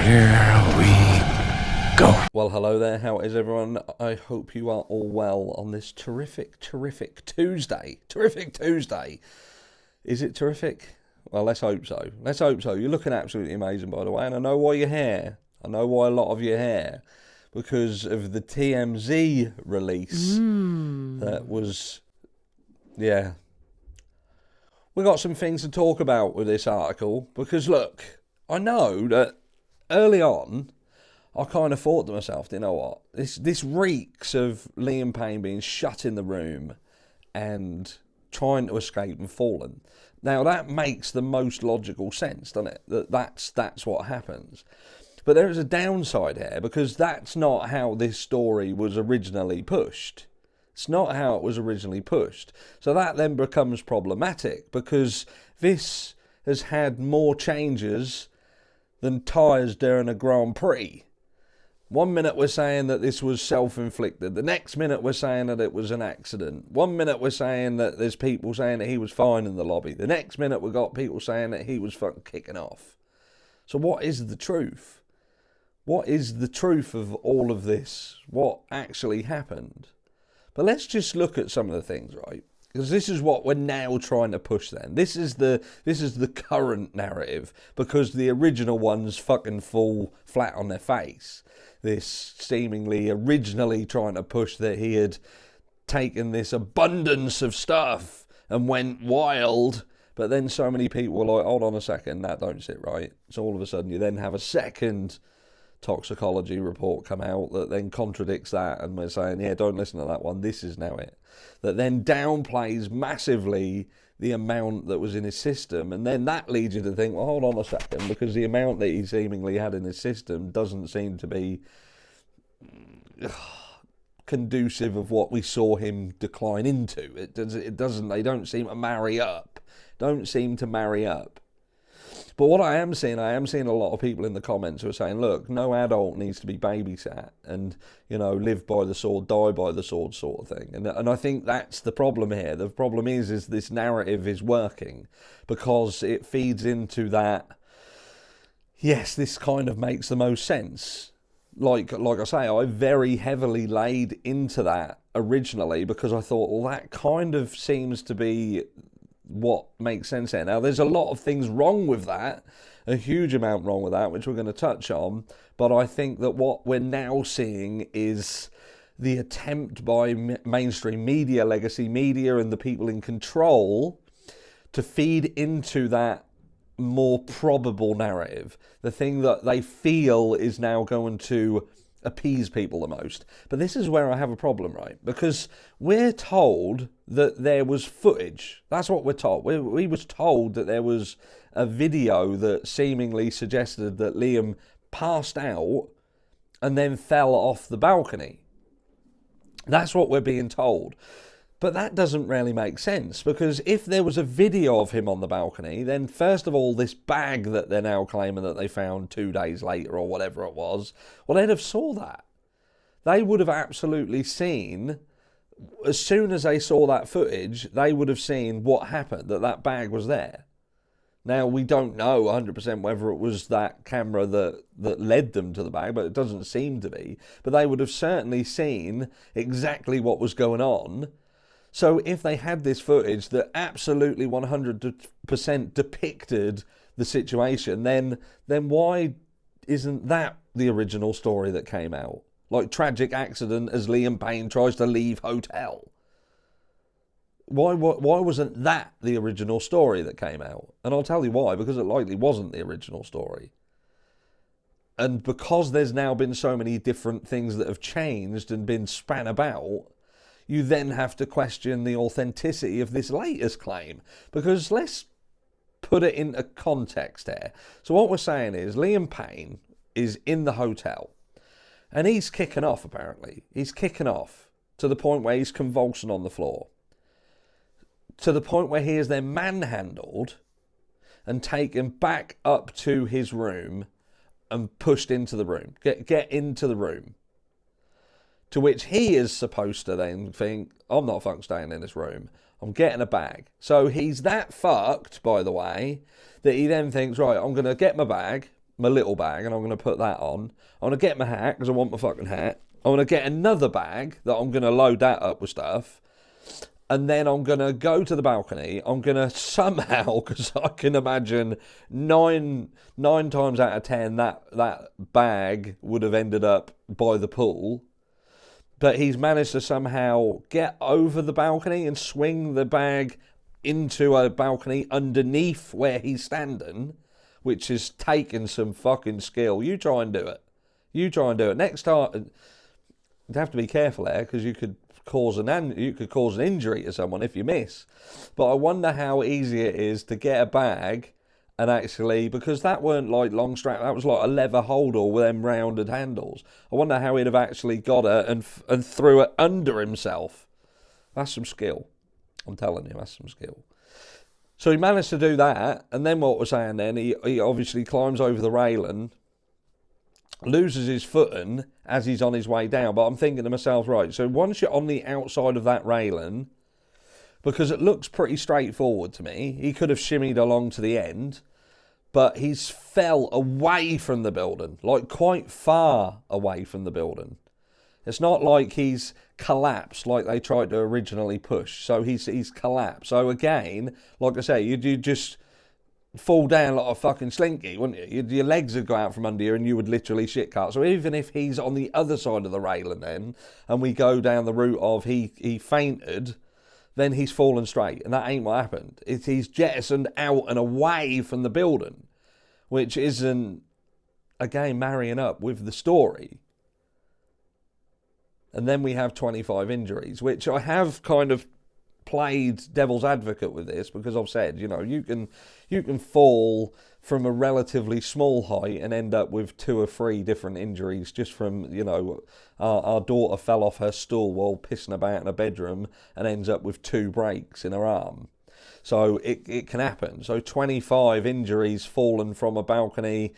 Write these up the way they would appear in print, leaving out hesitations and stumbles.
Here we go. Well, hello there. How is everyone? I hope you are all well on this terrific Tuesday. Terrific Tuesday. Is it terrific? Well, let's hope so. Let's hope so. You're looking absolutely amazing, by the way, and I know why you're here. I know why a lot of you are here. Because of the TMZ release that was, yeah. We got some things to talk about with this article. Because, look, I know that early on, I kind of thought to myself, you know what, this reeks of Liam Payne being shut in the room and trying to escape and falling. Now, that makes the most logical sense, doesn't it? That's what happens. But there is a downside here, because that's not how this story was originally pushed. It's not how it was originally pushed. So that then becomes problematic, because this has had more changes than tyres during a Grand Prix. 1 minute we're saying that this was self-inflicted. The next minute we're saying that it was an accident. 1 minute we're saying that there's people saying that he was fine in the lobby. The next minute we've got people saying that he was fucking kicking off. So what is the truth? What is the truth of all of this? What actually happened? But let's just look at some of the things, right? Because this is what we're now trying to push then. This is the current narrative, because the original ones fucking fall flat on their face. This seemingly originally trying to push that he had taken this abundance of stuff and went wild, but then so many people were like, hold on a second, that don't sit right. So all of a sudden you then have a second toxicology report come out that then contradicts that, and we're saying, yeah, don't listen to that one, this is now it. That then downplays massively the amount that was in his system, and then that leads you to think, well, hold on a second, because the amount that he seemingly had in his system doesn't seem to be conducive of what we saw him decline into. It doesn't, they don't seem to marry up. But what I am seeing a lot of people in the comments who are saying, look, no adult needs to be babysat and, you know, live by the sword, die by the sword sort of thing. And I think that's the problem here. The problem is this narrative is working because it feeds into that, yes, this kind of makes the most sense. Like I say, I very heavily laid into that originally because I thought, well, that kind of seems to be what makes sense here. Now, there's a lot of things wrong with that, a huge amount wrong with that, which we're going to touch on, but I think that what we're now seeing is the attempt by mainstream media, legacy media, and the people in control to feed into that more probable narrative, the thing that they feel is now going to appease people the most. But this is where I have a problem, right? Because we're told that there was footage. That's what we're told. We was told that there was a video that seemingly suggested that Liam passed out and then fell off the balcony. That's what we're being told. But that doesn't really make sense, because if there was a video of him on the balcony, then first of all, this bag that they're now claiming that they found 2 days later or whatever it was, well, they'd have saw that. They would have absolutely seen, as soon as they saw that footage, they would have seen what happened, that bag was there. Now, we don't know 100% whether it was that camera that led them to the bag, but it doesn't seem to be. But they would have certainly seen exactly what was going on. So if they had this footage that absolutely 100% depicted the situation, then why isn't that the original story that came out? Like, tragic accident as Liam Payne tries to leave hotel. Why wasn't that the original story that came out? And I'll tell you why, because it likely wasn't the original story. And because there's now been so many different things that have changed and been span about, you then have to question the authenticity of this latest claim. Because let's put it into context here. So what we're saying is Liam Payne is in the hotel and he's kicking off, apparently. He's kicking off to the point where he's convulsing on the floor. To the point where he is then manhandled and taken back up to his room and pushed into the room. Get into the room. To which he is supposed to then think, I'm not fucking staying in this room. I'm getting a bag. So he's that fucked, by the way, that he then thinks, right, I'm going to get my bag, my little bag, and I'm going to put that on. I'm going to get my hat, because I want my fucking hat. I'm going to get another bag that I'm going to load that up with stuff. And then I'm going to go to the balcony. I'm going to somehow, because I can imagine nine times out of 10 that bag would have ended up by the pool. But he's managed to somehow get over the balcony and swing the bag into a balcony underneath where he's standing, which is taking some fucking skill. You try and do it. You try and do it. Next time, you'd have to be careful there, because you could cause an injury to someone if you miss. But I wonder how easy it is to get a bag and actually, because that weren't like long strap, that was like a leather holder with them rounded handles. I wonder how he'd have actually got it and threw it under himself. That's some skill. I'm telling you, that's some skill. So he managed to do that, and then what we're saying then, he obviously climbs over the railing, loses his footing as he's on his way down. But I'm thinking to myself, right, so once you're on the outside of that railing, because it looks pretty straightforward to me, he could have shimmied along to the end, but he's fell away from the building, like quite far away from the building. It's not like he's collapsed like they tried to originally push. So he's collapsed. So again, like I say, you just fall down like a fucking slinky, wouldn't you? Your legs would go out from under you and you would literally shit cut. So even if he's on the other side of the railing then, and we go down the route of he fainted, then he's fallen straight. And that ain't what happened. He's jettisoned out and away from the building, which isn't, again, marrying up with the story. And then we have 25 injuries, which I have kind of played devil's advocate with this, because I've said, you know, you can fall from a relatively small height and end up with 2 or 3 different injuries just from, you know, our daughter fell off her stool while pissing about in a bedroom and ends up with 2 breaks in her arm. So it can happen. So 25 injuries fallen from a balcony,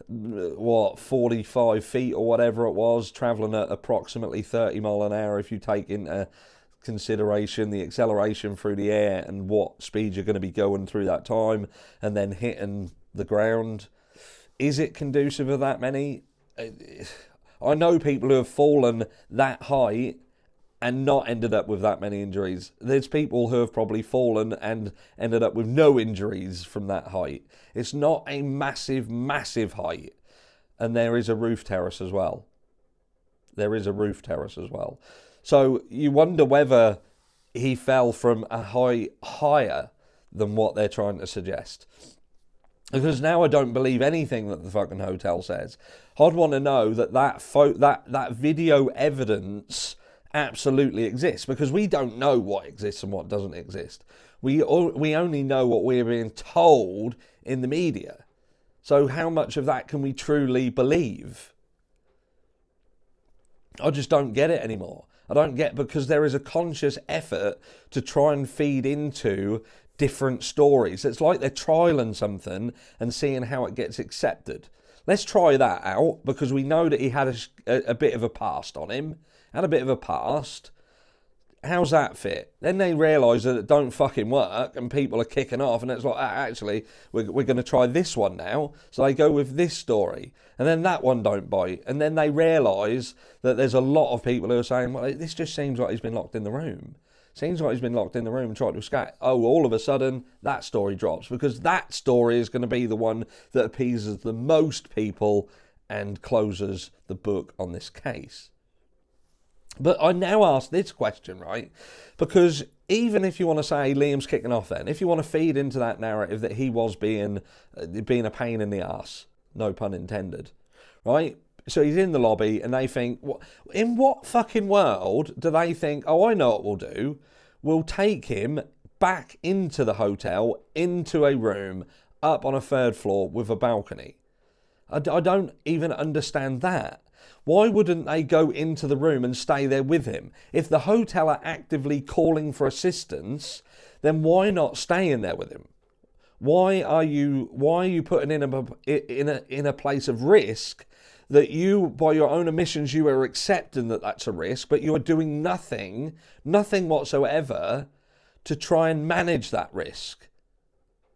45 feet or whatever it was, travelling at approximately 30 mile an hour if you take into consideration the acceleration through the air and what speed you're going to be going through that time, and then hitting the ground. Is it conducive of that many? I know people who have fallen that high and not ended up with that many injuries. There's people who have probably fallen and ended up with no injuries from that height. It's not a massive, massive height. And there is a roof terrace as well. So you wonder whether he fell from a height higher than what they're trying to suggest. Because now I don't believe anything that the fucking hotel says. I'd want to know that video evidence absolutely exists, because we don't know what exists and what doesn't exist. We only know what we're being told in the media. So how much of that can we truly believe? I just don't get it anymore. I don't get, because there is a conscious effort to try and feed into different stories. It's like they're trialing something and seeing how it gets accepted. Let's try that out, because we know that he had a bit of a past on him. How's that fit? Then they realise that it don't fucking work and people are kicking off, and it's like, actually, we're going to try this one now. So they go with this story, and then that one don't bite. And then they realise that there's a lot of people who are saying, well, this just seems like he's been locked in the room. Seems like he's been locked in the room and tried to escape. Oh, all of a sudden, that story drops, because that story is going to be the one that appeases the most people and closes the book on this case. But I now ask this question, right? Because even if you want to say Liam's kicking off then, if you want to feed into that narrative that he was being a pain in the arse, no pun intended, right? So he's in the lobby and they think, in what fucking world do they think, oh, I know what we'll do. We'll take him back into the hotel, into a room, up on a 3rd floor with a balcony. I don't even understand that. Why wouldn't they go into the room and stay there with him? If the hotel are actively calling for assistance, then why not stay in there with him? Why are you putting in a place of risk that you, by your own admissions, you are accepting that that's a risk, but you are doing nothing whatsoever to try and manage that risk?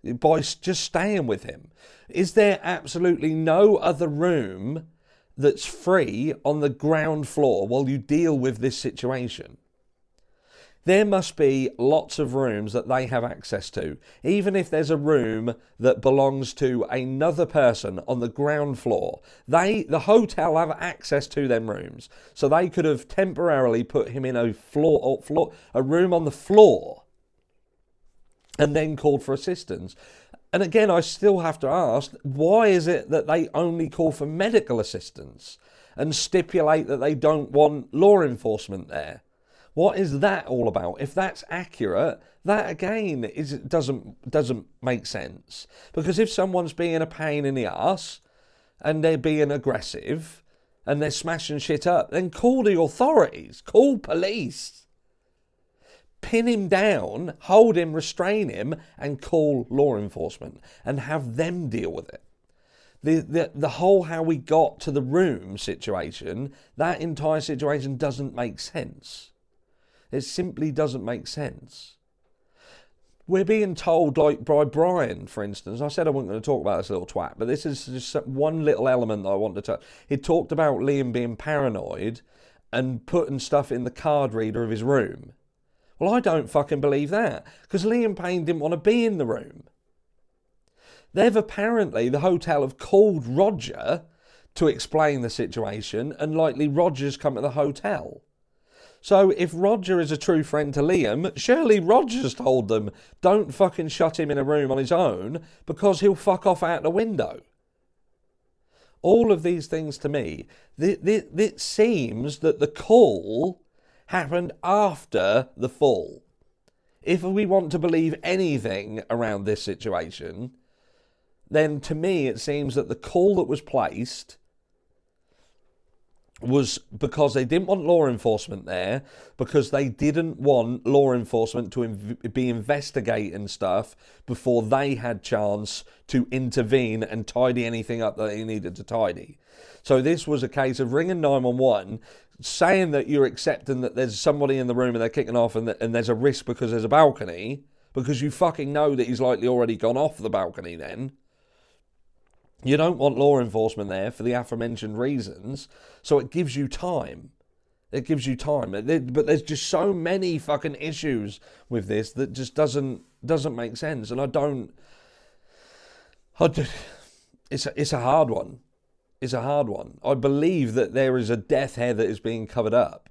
by just staying with him? Is there absolutely no other room that's free on the ground floor while you deal with this situation? There must be lots of rooms that they have access to. Even if there's a room that belongs to another person on the ground floor, the hotel have access to them rooms. So they could have temporarily put him in a room on the floor and then called for assistance. And again, I still have to ask, why is it that they only call for medical assistance and stipulate that they don't want law enforcement there? What is that all about? If that's accurate, that again doesn't make sense. Because if someone's being a pain in the arse and they're being aggressive and they're smashing shit up, then call the authorities, call police. Pin him down, hold him, restrain him, and call law enforcement and have them deal with it. The whole how we got to the room situation, that entire situation doesn't make sense. It simply doesn't make sense. We're being told, like by Brian, for instance, I said I wasn't going to talk about this little twat, but this is just one little element that I want to touch. He talked about Liam being paranoid and putting stuff in the card reader of his room. Well, I don't fucking believe that, because Liam Payne didn't want to be in the room. They've apparently, the hotel have called Roger to explain the situation, and likely Roger's come to the hotel. So if Roger is a true friend to Liam, surely Roger's told them, don't fucking shut him in a room on his own, because he'll fuck off out the window. All of these things to me, it seems that the call happened after the fall. If we want to believe anything around this situation, then to me it seems that the call that was placed was because they didn't want law enforcement there, because they didn't want law enforcement to be investigating stuff before they had chance to intervene and tidy anything up that they needed to tidy. So this was a case of ringing 911, saying that you're accepting that there's somebody in the room and they're kicking off and there's a risk because there's a balcony, because you fucking know that he's likely already gone off the balcony then. You don't want law enforcement there for the aforementioned reasons, so it gives you time. It gives you time. But there's just so many fucking issues with this that just doesn't make sense. And it's a hard one. It's a hard one. I believe that there is a death here that is being covered up,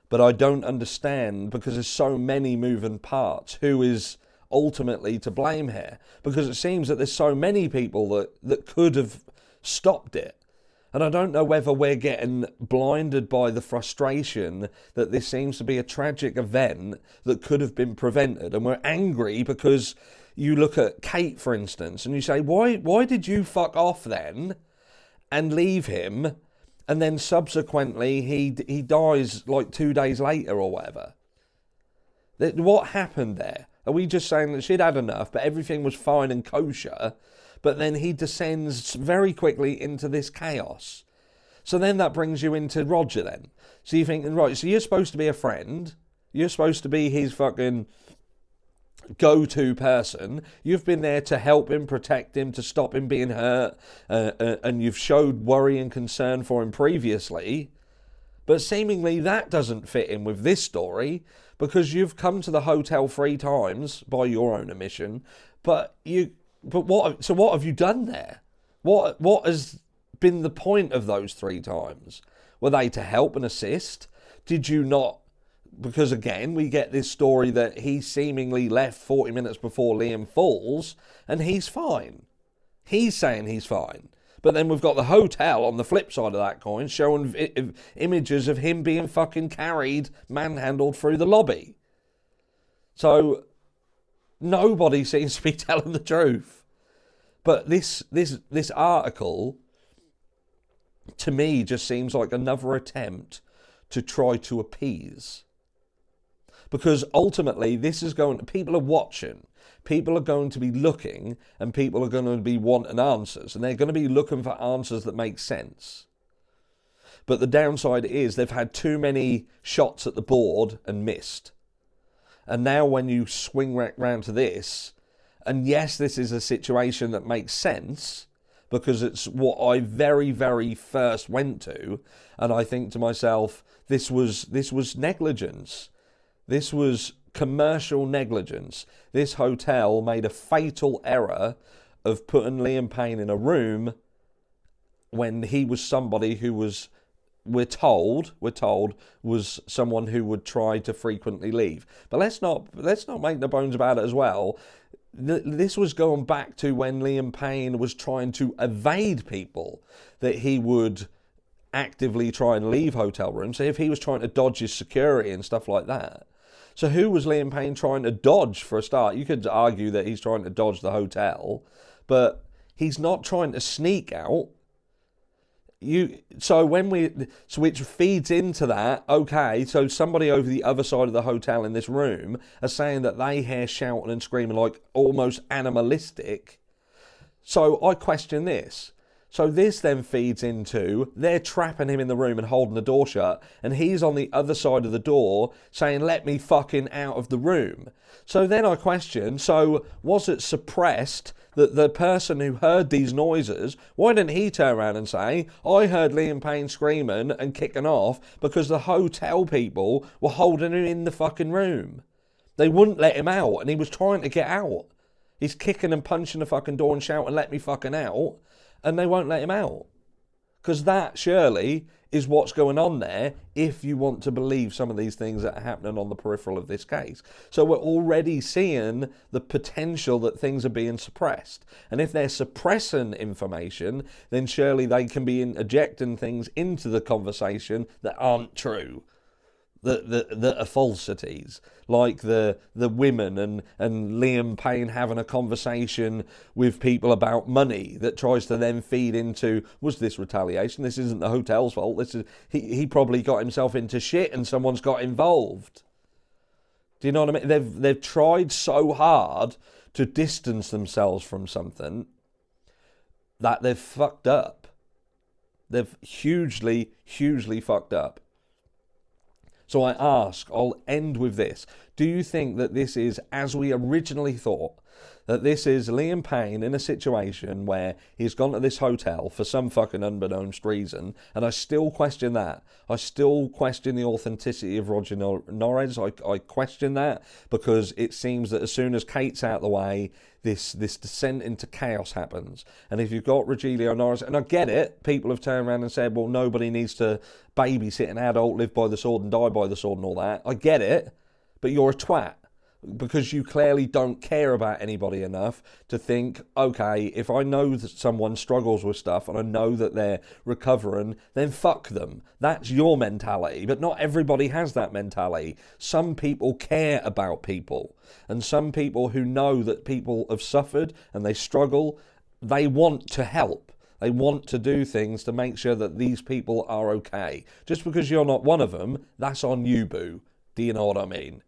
but I don't understand, because there's so many moving parts, who is ultimately to blame here, because it seems that there's so many people that could have stopped it. And I don't know whether we're getting blinded by the frustration that this seems to be a tragic event that could have been prevented, and we're angry because you look at Kate, for instance, and you say, why did you fuck off then and leave him, and then subsequently he dies like 2 days later or whatever? What happened there? Are we just saying that she'd had enough, but everything was fine and kosher, but then he descends very quickly into this chaos? So then that brings you into Roger then. So you're thinking, right, so you're supposed to be a friend. You're supposed to be his fucking go-to person. You've been there to help him, protect him, to stop him being hurt, and you've showed worry and concern for him previously. But seemingly that doesn't fit in with this story, because you've come to the hotel 3 times by your own admission. But what have you done there? What has been the point of those 3 times? Were they to help and assist? Did you not? Because again, we get this story that he seemingly left 40 minutes before Liam falls, and he's fine. He's saying he's fine. But then we've got the hotel on the flip side of that coin showing images of him being fucking carried, manhandled through the lobby. So nobody seems to be telling the truth. But this article, to me, just seems like another attempt to try to appease. Because ultimately, people are watching. People are going to be looking, and people are going to be wanting answers, and they're going to be looking for answers that make sense. But the downside is they've had too many shots at the board and missed. And now when you swing round to this, And yes, this is a situation that makes sense because it's what I very, very first went to. And I think to myself, this was negligence. This was commercial negligence. This hotel made a fatal error of putting Liam Payne in a room when he was somebody who was, we're told, was someone who would try to frequently leave. But let's not make no bones about it as well. This was going back to when Liam Payne was trying to evade people, that he would actively try and leave hotel rooms. So if he was trying to dodge his security and stuff like that. So who was Liam Payne trying to dodge for a start? You could argue that he's trying to dodge the hotel, but he's not trying to sneak out. Which feeds into that, okay, so somebody over the other side of the hotel in this room are saying that they hear shouting and screaming like almost animalistic. So I question this. So this then feeds into, they're trapping him in the room and holding the door shut, and he's on the other side of the door saying, let me fucking out of the room. So then I question, so was it suppressed that the person who heard these noises, why didn't he turn around and say, I heard Liam Payne screaming and kicking off because the hotel people were holding him in the fucking room. They wouldn't let him out, and he was trying to get out. He's kicking and punching the fucking door and shouting, let me fucking out. And they won't let him out. Because that, surely, is what's going on there, if you want to believe some of these things that are happening on the peripheral of this case. So we're already seeing the potential that things are being suppressed. And if they're suppressing information, then surely they can be injecting things into the conversation that aren't true. That are falsities, like the women and Liam Payne having a conversation with people about money that tries to then feed into, was this retaliation? This isn't the hotel's fault. This is he probably got himself into shit and someone's got involved. Do you know what I mean? They've tried so hard to distance themselves from something that they've fucked up. They've hugely, hugely fucked up. So I ask, I'll end with this. Do you think that this is, as we originally thought, that this is Liam Payne in a situation where he's gone to this hotel for some fucking unbeknownst reason? And I still question that. I still question the authenticity of Roger Norris. I question that because it seems that as soon as Kate's out the way, this descent into chaos happens. And if you've got Rogelio Norris, and I get it, people have turned around and said, well, nobody needs to babysit an adult, live by the sword and die by the sword and all that. I get it, but you're a twat. Because you clearly don't care about anybody enough to think, okay, if I know that someone struggles with stuff and I know that they're recovering, then fuck them. That's your mentality. But not everybody has that mentality. Some people care about people. And some people who know that people have suffered and they struggle, they want to help. They want to do things to make sure that these people are okay. Just because you're not one of them, that's on you, boo. Do you know what I mean?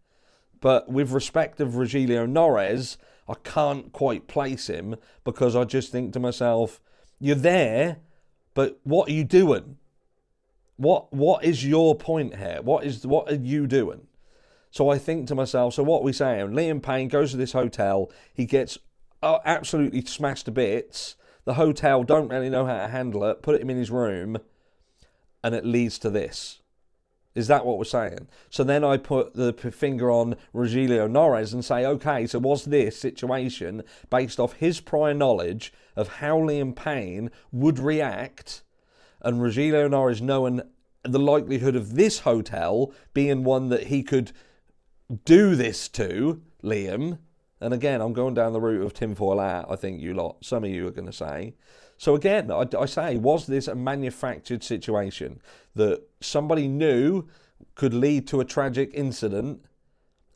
But with respect of Rogelio Norris, I can't quite place him because I just think to myself, you're there, but what are you doing? What is your point here? What are you doing? So I think to myself, so what are we saying? Liam Payne goes to this hotel, he gets absolutely smashed to bits. The hotel don't really know how to handle it, put him in his room, and it leads to this. Is that what we're saying? So then I put the finger on Rogelio Norris and say, okay, so was this situation based off his prior knowledge of how Liam Payne would react, and Rogelio Norris knowing the likelihood of this hotel being one that he could do this to Liam? And again, I'm going down the route of tinfoil hat, I think some of you are going to say. So again, I say, was this a manufactured situation that somebody knew could lead to a tragic incident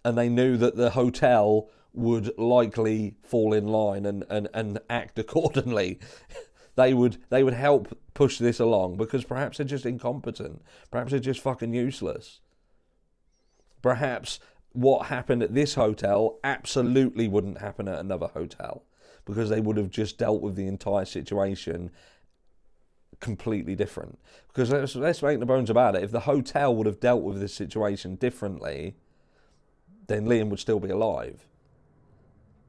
and they knew that the hotel would likely fall in line and act accordingly? They would help push this along because perhaps they're just incompetent. Perhaps they're just fucking useless. Perhaps what happened at this hotel absolutely wouldn't happen at another hotel, because they would have just dealt with the entire situation completely different. Because let's make no bones about it, if the hotel would have dealt with this situation differently, then Liam would still be alive.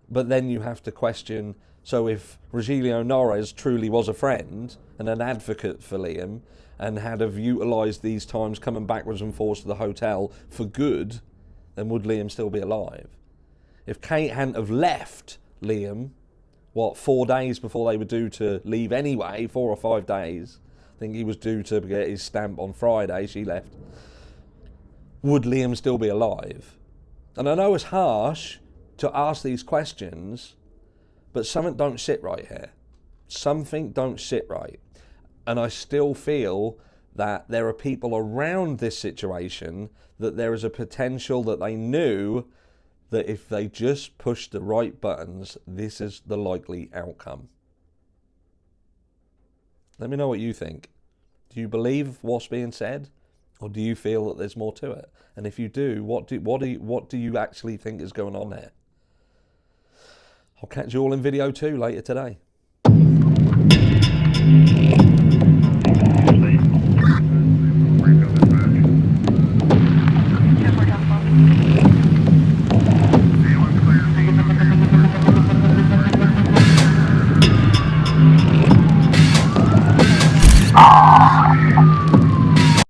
But then you have to question, so if Rogelio Norris truly was a friend and an advocate for Liam and had have utilised these times coming backwards and forwards to the hotel for good, then would Liam still be alive? If Kate hadn't have left Liam, 4 days before they were due to leave anyway, 4 or 5 days, I think he was due to get his stamp on Friday, she left, would Liam still be alive? And I know it's harsh to ask these questions, but something don't sit right here. Something don't sit right. And I still feel that there are people around this situation that there is a potential that they knew that if they just pushed the right buttons, this is the likely outcome. Let me know what you think. Do you believe what's being said, or do you feel that there's more to it? And if you do, what do you actually think is going on here? I'll catch you all in video 2 later today.